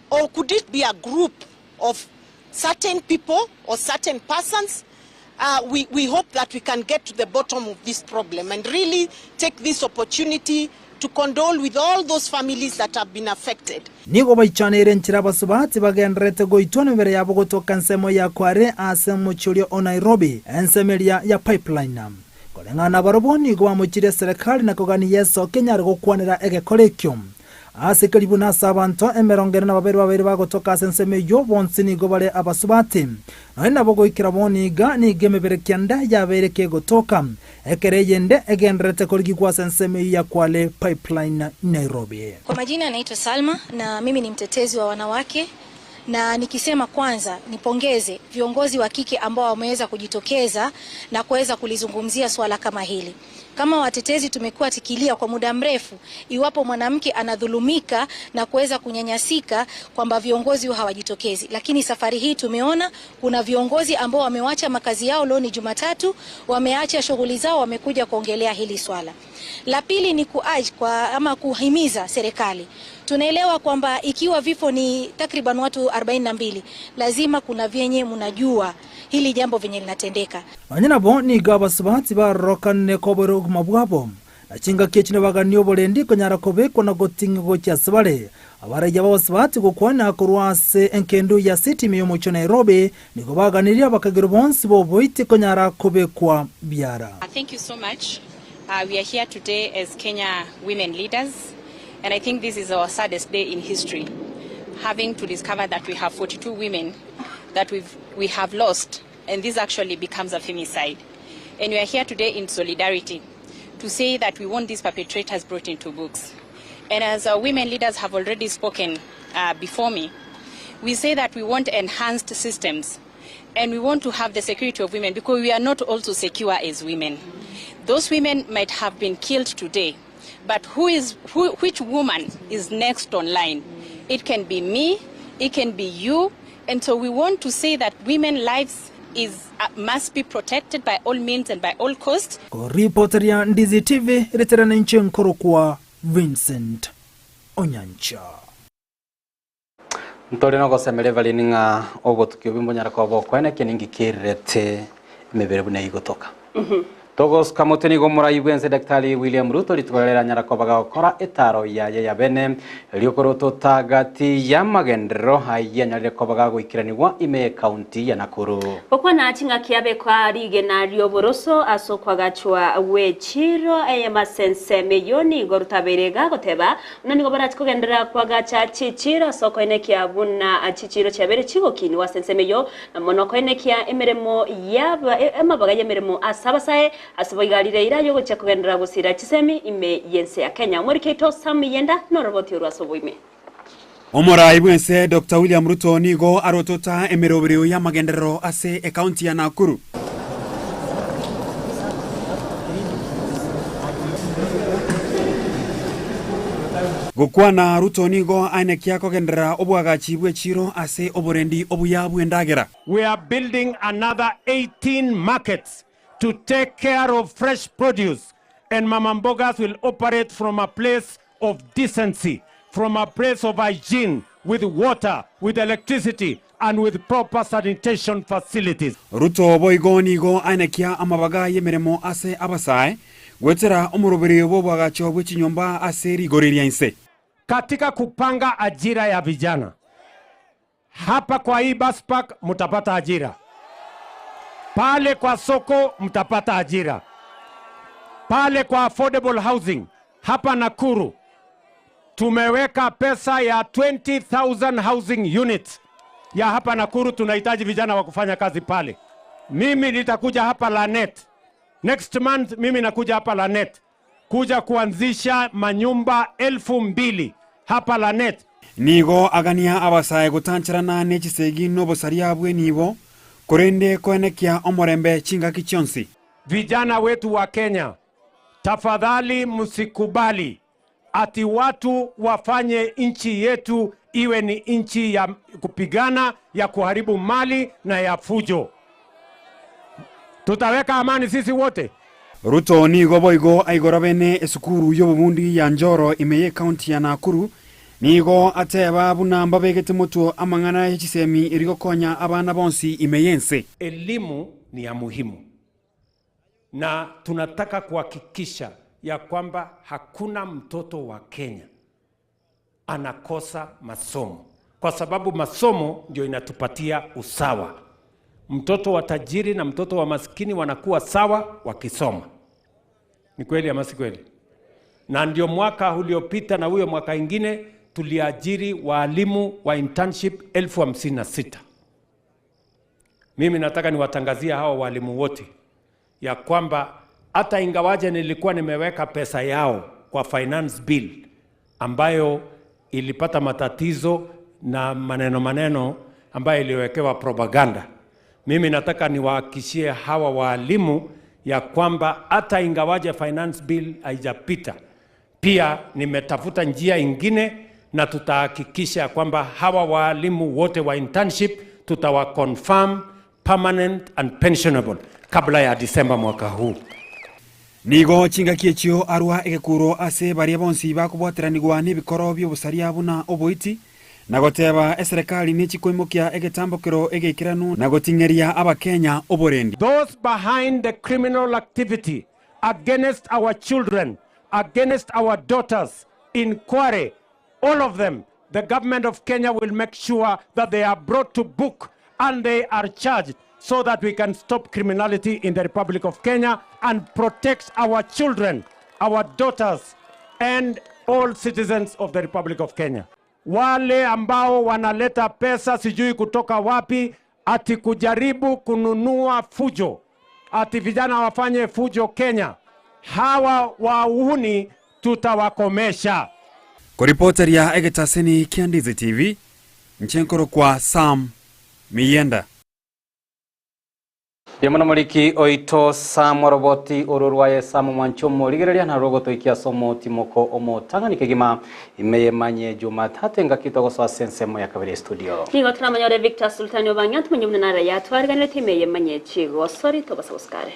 or could it be a group of certain people or certain persons? We hope that we can get to the bottom of this problem and really take this opportunity to condole with all those families that have been affected. Nigo baichanire nchira basubati bagenderete goitwa mbere yabo gotoka nsemo ya kware ase muchurio o Nairobi ensemeria ya pipeline. Kolengana baroboni go amuchire serikali na kogani yeso Kenya gukwanira egekorekyo. Ase karibu na sabanto emerongere na babiri bagotoka senseme yo bonsini go bare abasubati. Naina bogo ikiraboni ga ni gemebere kyanda yabereke gotoka. Ekereyende egenderete koligwa senseme ya Kwale pipeline Nairobi. Kwa majina naitwa Salma na mimi ni mtetezi wa wanawake, na nikisema kwanza nipongeze viongozi wa kike ambao wameweza kujitokeza na kuweza kulizungumzia swala kama hili. Kama watetezi tumekuwa tikilia kwa muda mrefu iwapo mwanamke anadhulumika na kuweza kunyanyasika kwamba viongozi hawajitokezi, lakini safari hii tumeona kuna viongozi ambao wamewacha makazi yao leo ni Jumatatu, wameacha shughuli zao, wamekuja kuongelea hili swala. La pili ni kuhimiza serikali. Tunaelewa kwamba ikiwa vifo ni takriban watu 42, lazima kuna vyenye mnajua hili jambo venye linatendeka. Anyina bo ni gabasubati barokane kobero kumabwabo. Na chinga kechine baganyo bolendi konyara kobekwa na gotinga gokyasbale. Abareja babasubati gukwana kurwase enkendu ya city miyo mucho Nairobi niko baganirira bakagero bonsi bo boite konyara kobekwa biara. Thank you so much. We are here today as Kenya women leaders, and I think this is our saddest day in history, having to discover that we have 42 women that we have lost, and this actually becomes a femicide. And we are here today in solidarity to say that we want these perpetrators brought into books. And as our women leaders have already spoken before me, we say that we want enhanced systems, and we want to have the security of women because we are not also secure as women. Those women might have been killed today, but which woman is next online? It can be me, it can be you, and so we want to say that women's lives must be protected by all means and by all costs. Reporter ya Ndizi TV reterana nchi Nkorokwa Vincent Onyancha. Ntore no gosemere valininga ogotukyo bimbonyara kwa bokwene keningi kirete mebere bune igotoka. Togos kamoteni gomora ibwense Daktari William Ruto litwarera nyarakobaga gukora etaro ya bene liokoroto tagati ya magendero hayanyarire kobaga guikiranirwa ime county ya Nakuru. Kokwa na chinga kiabe kwa rige na rioboroso asokwa gachwa wechiro masense meyoni gorutaberega goteba unani gobara tikogendera kwa gacha chichiro soko ene kiabuna chichiro chabere chigokini wasense meyo na monoko ene kia emeremo yaba emabaga yemeremo asabasae asiboigarire irayo gocha kugendera gusira chisemi ime yense ya Kenya muriketo samiyenda no roboti urasoboime. Omora ibwense Dr. William Ruto nigo arotota emerobere ya magendero ase county ya Nakuru. Gukwana Ruto nigo ainekia kogendera obwagachi bwechiro ase oborendi obuya bwendagera. We are building another 18 markets to take care of fresh produce, and Mama Mbogas will operate from a place of decency, from a place of hygiene, with water, with electricity, and with proper sanitation facilities. Ruto boigoni go ainekia amabaga yemeremo ase abasae gwetera omurobere obwagacho bwechinyomba ase rigoriria inse. Katika kupanga ajira ya vijana, hapa kwa hii bus park mutapata ajira. Pale kwa soko mtapata ajira. Pale kwa affordable housing hapa Nakuru tumeweka pesa ya 20,000 housing units ya hapa Nakuru. Tunahitaji vijana wa kufanya kazi pale. Mimi nitakuja hapa Lanet next month, mimi nakuja hapa Lanet kuja kuanzisha manyumba 2,000 hapa Lanet. Nigo agania abasae gutanchirana nechisegi nobosaria bwe nibo korende koenekia omorembe chinga kichonsi. Vijana wetu wa Kenya, tafadhali msikubali ati watu wafanye nchi yetu iwe ni nchi ya kupigana, ya kuharibu mali na ya fujo. Tutaweka amani sisi wote. Ruto nigo boigo aigorabene esukuru yobundi ya Njoro imeye county ya Nakuru nigo ateba buna mbabegete mutu amangana y'ikisemi irigo konya abana bonsi imeyense. Elimu ni ya muhimu, na tunataka kuhakikisha ya kwamba hakuna mtoto wa Kenya anakosa masomo, kwa sababu masomo ndio inatupatia usawa. Mtoto wa tajiri na mtoto wa maskini wanakuwa sawa wakisoma. Ni kweli ama si kweli? Na ndio mwaka uliopita na huyo mwaka ingine tuliajiri walimu wa internship 56,000. Mimi nataka niwatangazia hao walimu wote ya kwamba hata ingawaje nilikuwa nimeweka pesa yao kwa finance bill ambayo ilipata matatizo na maneno ambayo iliwekewa propaganda, mimi nataka niwahakikishie hawa walimu ya kwamba hata ingawaje finance bill haijapita, pia nimetafuta njia ingine na tutahakikisha kwamba hawa walimu wote wa internship tutawa confirm permanent and pensionable kabla ya Disemba mwaka huu. Nigo chinga kiechio arua egekuro ase baria bonsi bakubwateranigwa n'ebikoro by'obusaria buna oboiti na goteba serikali n'ekikoimokia egetambokero egeikiranu na gotingeria abakenya oborendi. Those behind the criminal activity against our children, against our daughters in Kware, all of them, the government of Kenya will make sure that they are brought to book and they are charged, so that we can stop criminality in the Republic of Kenya and protect our children, our daughters, and all citizens of the Republic of Kenya. Wale ambao wanaleta pesa sijui kutoka wapi ati kujaribu kununua fujo, ati vijana wafanye fujo Kenya, hawa wahuni tutawakomesha. Kuripoteria egetaseni Kiandizi TV, nchenkoro kwa Sam Miyenda. Yamana muliki oito Sam roboti ururwaye Sam Mwanchomo ligereria na rogoto ikia somo timoko omo tangani kegima imeyemanye Jumatatu ngakitogo so sensemo ya kabiri studio. Nigo tunamanyore Victor Sultani obanyat munyumna na ya twarganire timeyemanye chigo sorry to basoskare.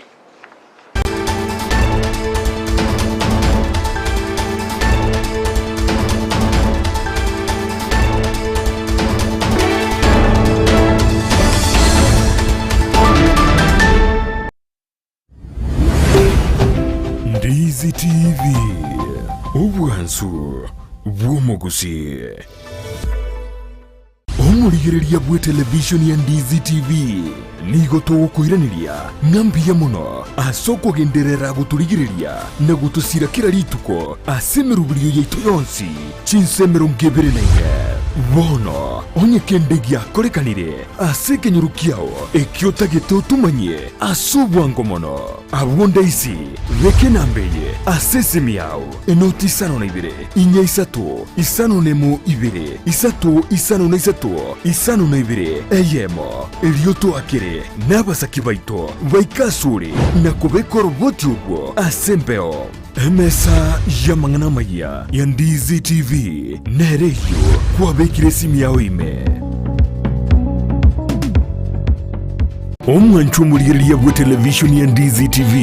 Ndizi TV obwansu bw'omugusi omurigereria bwe television ya Ndizi TV nigo tugukwiraniria ng'ambia muno asoko genderera guturigereria na gutusira kira rituko asemerubirio yaitu yonsi chinsemero mgebere naye bono onye kendegia korekanire aseke nyurukiao ekiota geto tumanye asubwango mono abonda isi veke nambeye asese miao enoti isano na ibere inya isato isano nemo ibere isato isano na isato isano na ibere eyemo elioto akere nabasaki baito baikasuri na kubeko roboti ubwo asembeo emesa ya mangana maya ya Ndizi TV nereyo kwa bekire simi yao ime omwanchu murigereria bwe television ya Ndizi TV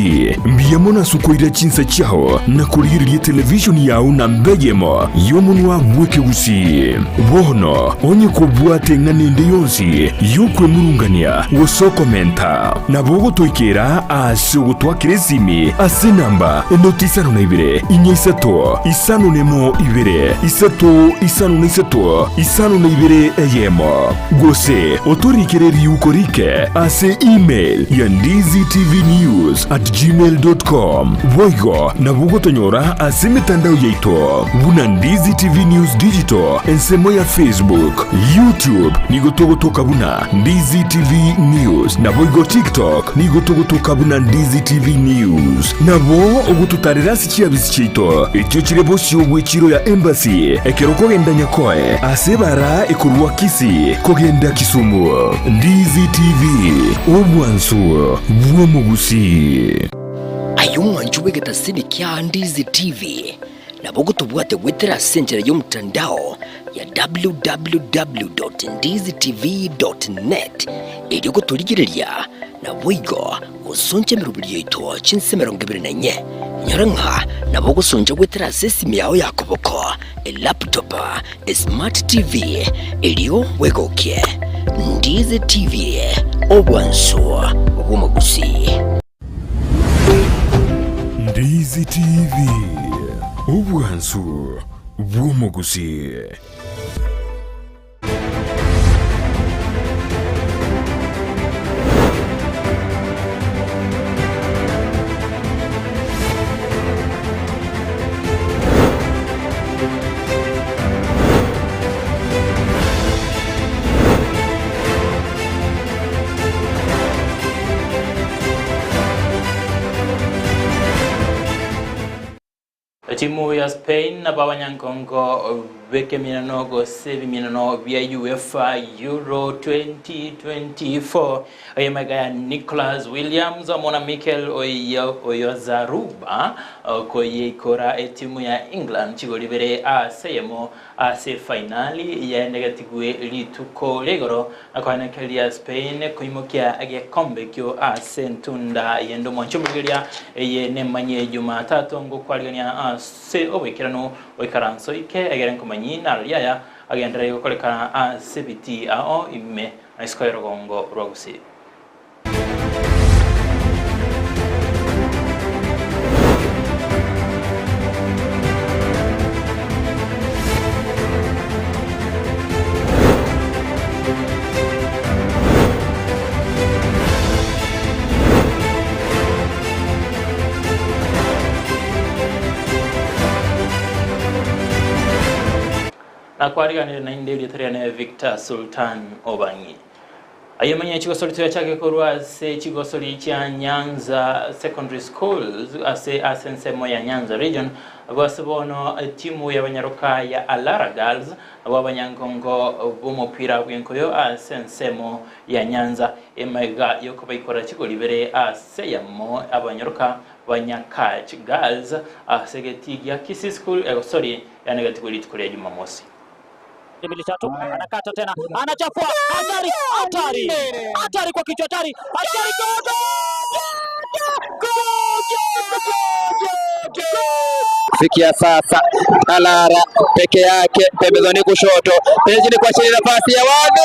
mbiyamona sukoira chinsa chao na kurigereria television yao na mbeyemo yomunwa mweke gusi bono onye kubwate nganende yonsi yokwe murungania woso komenta na bogo toikera ase gutwakire simi ase namba enotisano na ibere inya isato isano nemo ibere isato isano na isato isano na ibere eyemo gose otorikere ukorike ase email ya ndiztvnews@gmail.com voigo na bugotonyora ase mitandao yaito buna Ndizi TV News Digital ensemo ya Facebook, YouTube nigotogotoka buna Ndizi TV News na voigo TikTok nigotogotoka buna Ndizi TV News na bo ogututarira sichiabisi chito ekyo kirebo cyobwe chiro ya embassy ekeroko genda nyakoe ase bara ekurwa kisi kogenda Kisumu. Ndizi TV obwansu bw'omugusi ayumwanju wegetasini kya Ndizi TV nabo gutubwate gwetera senjera y'omutandao ya www.ndizitv.net eri guturigereria na boigo gusonje mirubiri yito chinsemero ngebere nanye nyaranka nabo gusonje gwetera sesimi yao yakoboko laptop smart TV eriyo wegokie Ndizi TV obwansu bw'omugusi Ndizi TV ubwansu bw'omugusi. Timu ya Spain na babanyankongo beke minanogo sebi minano vya UEFA Euro 2024 oyemagaya Nicholas Williams amona Mikel Oyarzabal koyekora timu ya England chigolibere aseyemo ase finali ya negatigwe lituko legoro akwana kelia Spain koimokia agekombe kyo ase ntunda yendo monchomugelia ye nemanye Jumatatu ngo kwalionia se obekirano oikaranso ike egeren komanyina yaya agendere gukolekana asebiti ao imme aiskoyero gongo rwagusi. Na kwariganira na indeli teriane Victor Sultan Obangi. Ayemanya chigosoli chake korwa se chigosoli cha Nyanza Secondary Schools ase asensemo ya Nyanza region abasibono timu ya banyaruka ya Alara Girls ababanyankongo b'umupira w'inkoyo asensemo ya Nyanza emega yoko bayikora chigolibere aseyamo abanyaruka Banyakach Girls asegeti ya Kisi School sorry ya negatively tukule Jumamosi. Mbili tatu anakata tena anachafua hatari kwa kichwa hatari kufikia sasa Alara peke yake pembezoni kushoto pembezoni kwa chini nafasi ya wado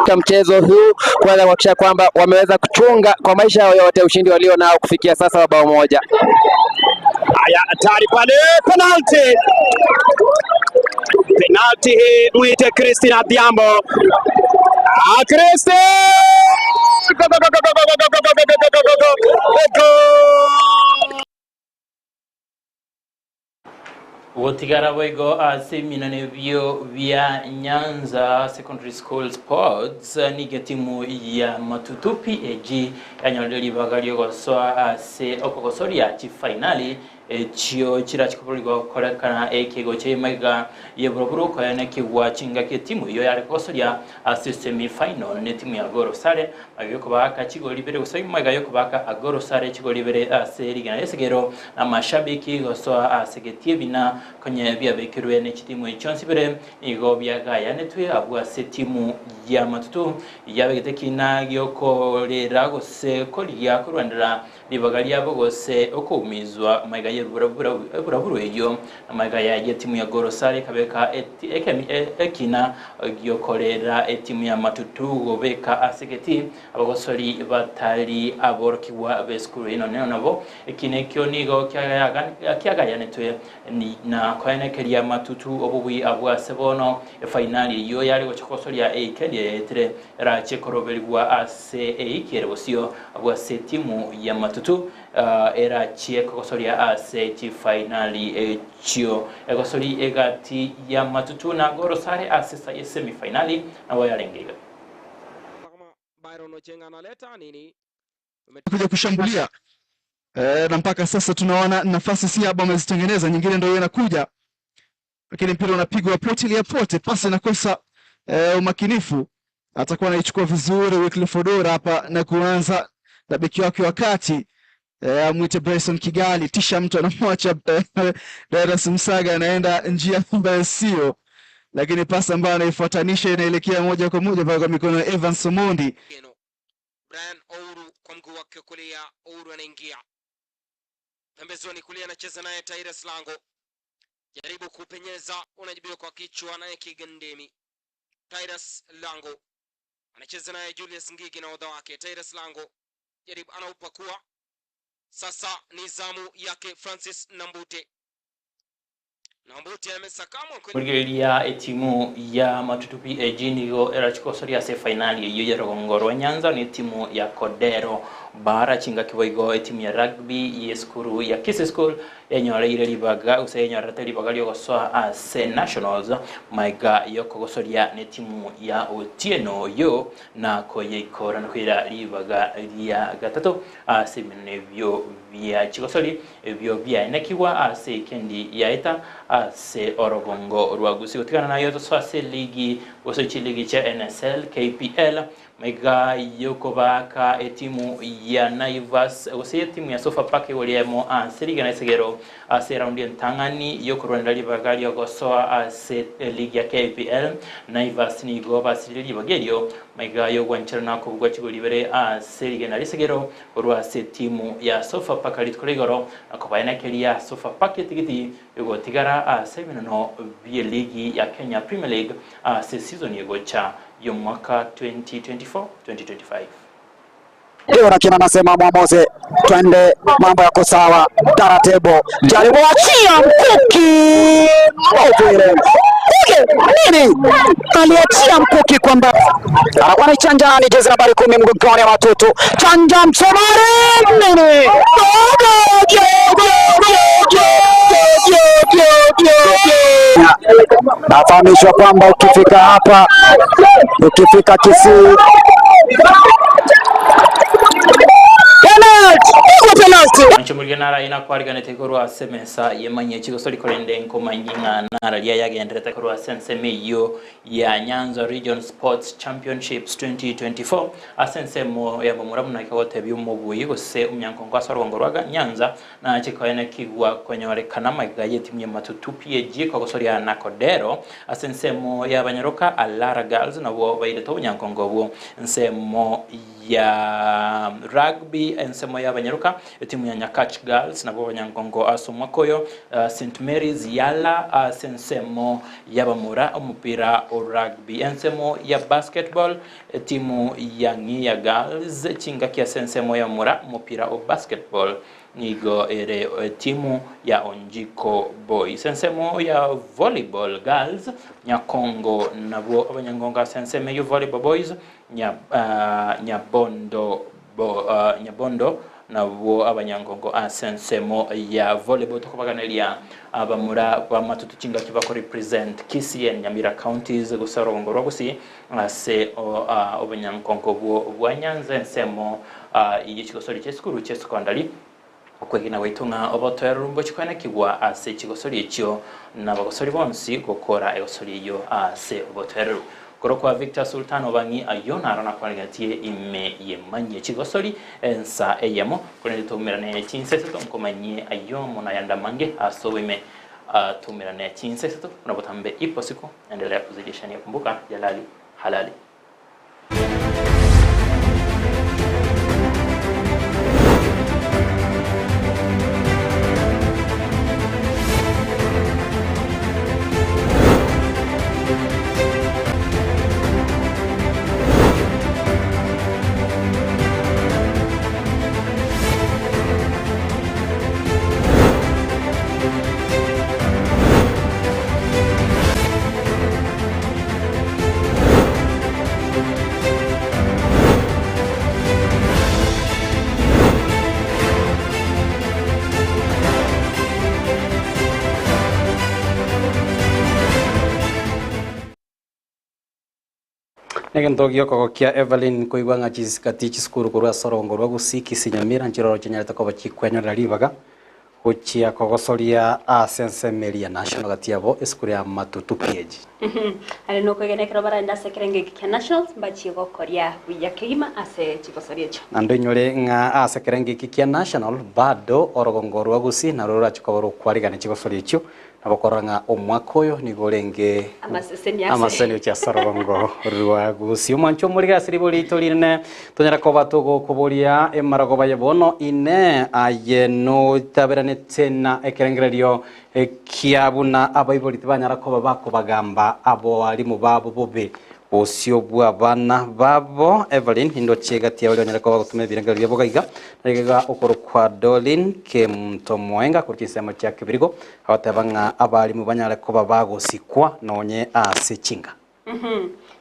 kwa mchezo huu kuweza kuhakikisha kwamba wameweza kuchunga kwa maisha yao yote ushindi walio nao kufikia sasa wa bao moja. Haya hatari pale penalty hii muite Christina Diambo. Christina Wotigara wego seminane vya Nyanza Secondary School Sports ni timu ya Matutu PAG yanyoleli bagalio goswa se okogosori ya finali chio chira chikubuligo kolekana ekego chemega yeburuburu ko yanekigwa chinga ke timu yo yari kosoria semi final ne timu ya Gor Sare agiko baka chigoli bere usayimega yo kubaka Gor Sare chigoli bere seri gana esegero amashabiki goswa segetie bina kwenye bya bekirwe ne timu ichonsi bere igo byaga yanetwe abwa se timu ya Matutu yabegetekina yoko lera gose kolia kurwandira libagalia bogose okumizwa mega buraburu ejo amaga ya timu ya Gor Sare kabeka ekina yokorera timu ya Matutu gobeka asegeti abagosori batari aborokiwa beskuru ino nabo ekine kyonigo kyaga yanetwe ni na kwanekeria Matutu obubwi abwa sebono finali yo yari gochikosoria ekelie ra chekoroberwa ase eikerebosio abwa timu ya Matutu era chiekosoria ase ti finali chio egosori egati ya Matutu na Gor Sare ase semi finali na wayalengega Byron Ochenga analeta nini kuja kushambulia na mpaka sasa tunaona nafasi si haba wamezitengeneza, nyingine ndio inakuja, lakini mpira unapigwa pote pote, pasi inakosa umakinifu. Atakuwa anaichukua vizuri Wycliffe Odora hapa na kuanza na beki wake wakati mwite Bryson Kigali, tisha mtu anamwacha Darius Msaga anaenda njia ambayo sio, lakini pasi ambayo anaifuatanisha inaelekea moja kwa moja kwa mikono ya Evans Omondi. Brian Ouru kwa mguu wake kulia, Ouru anaingia pembezoni kulia, anacheza naye Tyrus Lango, jaribu kupenyeza, unajibiwa kwa kichwa naye Kigandemi. Tyrus Lango anacheza naye Julius Ngigi na odha wake. Tyrus Lango jaribu anaupakua. Sasa ni zamu yake Francis Nambute. Nambute amesakamwa Murigeria timu ya Matutupi ejinigo erachikosoria se finali iyo ya Rogongoro Nyanza ni timu ya Kodero bara chinga kiboigo timu ya rugby yeskuru ya Kisii School enyoreire libaga usenyorete libaga lyogoswa ase nationals maiga yokogosoria ne timu ya Otieno yo na koyeikora nokwira libaga lya gatatu ase menevyo vya chikosori ebyo bya nekiwa ase kendi yaita ase Orogongo rwagusi gutikana nayo tosase ligi gosochi ligi cha NSL KPL mega yokobaka etimu ya Naivas ose timu ya Sofapaka waliemo asiriga na segero ase round ntangani yokurwanda libaga lyogosoa ase ligi ya KPL Naivas ni goba sirili bagerio mega yogwanchana ko bwachigoli bere asiriga na segero rwase timu ya Sofapaka litkoligoro akobayana kelia Sofapaka tigiti yogotigara ase bino bie ligi ya Kenya Premier League ase season yegocha yo mwaka 2024-2025. Leo nakina nasema mwamoze twende mambo yako sawa taratibu jaribu achia mkuki ovile nini aliachia mkuki kwamba anakuwa ni chanja ni jezi nambari 10 mgongoni ya Matutu chanja Msomari nini nafahamishwa kwamba ukifika hapa ukifika Kisii Nchumuriganara ina kwarigana tekorwa semesa yemanye chigosori korende nkomanyinga nara lya yagendere tekorwa sensemeyo ya Nyanza Region Sports Championships 2024 asensemo ya bomuramu na ikawote byumubuyi gose umyankongo asarongorwaga Nyanza na chikoyene kigwa kwenye kanama igaye timu ya Matutupi eji kwa gosori ya Nakodero asensemo ya Banyaroka Alara Girls na wo baireto umyankongo wo nsemo ya rugby ensemo ya Banyaruka timu ya Nyakach Girls na bo Banyangongo asomwakoyo St Mary's Yala sensemo ya Bamura umupira o rugby ensemo ya basketball timu ya Ngia Girls chinga kia sensemo ya Mura umupira o basketball nigo ere timu ya Onjiko Boys sensemo ya volleyball girls Nyakongo nabo Abanyangonga sensemo ya volleyball boys Nyabondo nabo Abanyangongo sensemo ya volleyball tokobaganelia abamura ba Matutu chinga kibako represent KCN Nyamira counties gusarongorwa gusi se Abanyangongo bwa Nyanza nsemo igichigosori cy'eskuru cy'sekondari okwegina waitunga obotoera rumbo chikwana kigwa ase chigosori ekyo nabagosori bonsi gukora egosori yo ase obotoera koro kwa Victor Sultan obangi ayona arana kwanigatie ime yemanye chigosori ensa eyemo kone tumirane chinseseto nkomanye ayomo na yandamange asowime tumirane chinseseto unabotambe ipo siku endelea kuzidishania kumbuka jalali halali. Negentogio kogokia Evelyn koigwanga chisikati chiskuru kurwa sorongo rwa gusiki sinyamira nchiroro chenyareta ko bachikwenya ralibaga uchia kogosoria asensemeria national gatiabo eskuru ya Matutupi eji ale no kwegenekero baranda sekerenge kya nationals bachi gokoria wiya kigima ase chikosoria cho nando nyore nga asekerenge kya national bado Orogongo rwa gusi na rora chikoboro kwarigana chikosoria cho abakoranga omwakoyo nigorenge amaseni cha Orogongo rwa gusi umwancho muri gasiribo litolirne tonyara ko batogo kuboria emarago bayebono ine ayeno taberane tena ekerengererio kiabuna abaiboli tibanyara ko babako bagamba abo ali mu babo bobe usio bwa bana babo Evelyn indo chega tia wale nyareko bagutume biranga bya bogaiga regega ukoro kwa Dolin ke mtomwenga kurikisema cha kibirigo abatabanga abali mu banyareko babagosikwa nonye asechinga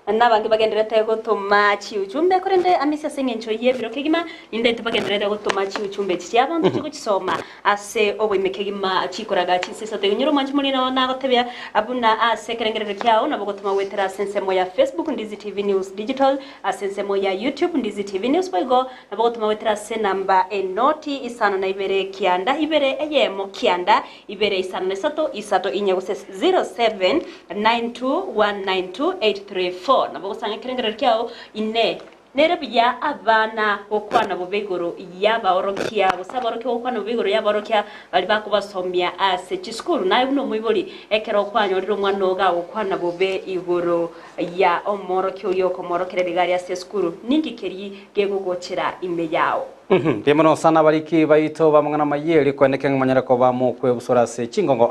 nabangi bagenderete gutuma chiuchumbe kurende amisa sengencho yebiro kegima inde tubagenderete gutuma chiuchumbe cy'abantu cyo gisoma ase obimekegima chikoraga chisisa tenyuro manchi muri na gotebya abuna ase kerengerero kyao nabo gutuma wetera sensemo ya Facebook Ndizi TV News Digital asensemo ya YouTube Ndizi TV News boygo nabo gutuma wetera se namba enoti isano na ibere kianda ibere eyemo kianda ibere isano na isato inyaguse 0792192834 nabo gusanga kerengerero kyao ine nere bya abana okwana bobegoro yaba orokia busaba orokia okwana bobegoro yaba orokia bali bakubasomya ase chiskuru nayo no muyiboli ekero okwanyo riro mwana oga okwana bobe igoro ya omorokio yoko morokere bigari ase skuru ningikeri gegogochera ime yao Demono sana bariki baito bamangana mayeri kweneke ngmanyarako bamukwe busora se chingongo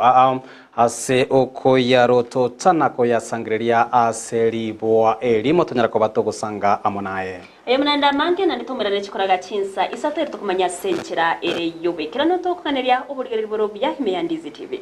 ase okoya roto tanako ya sangreria ase liboa elimo tonyarako batogo sanga amonae Emunanda manke na nitumira nechikoraga chinsa isato tukumanya senchira ere yobe kirano to kukaneria oburigeri boro bya hime ya Ndizi TV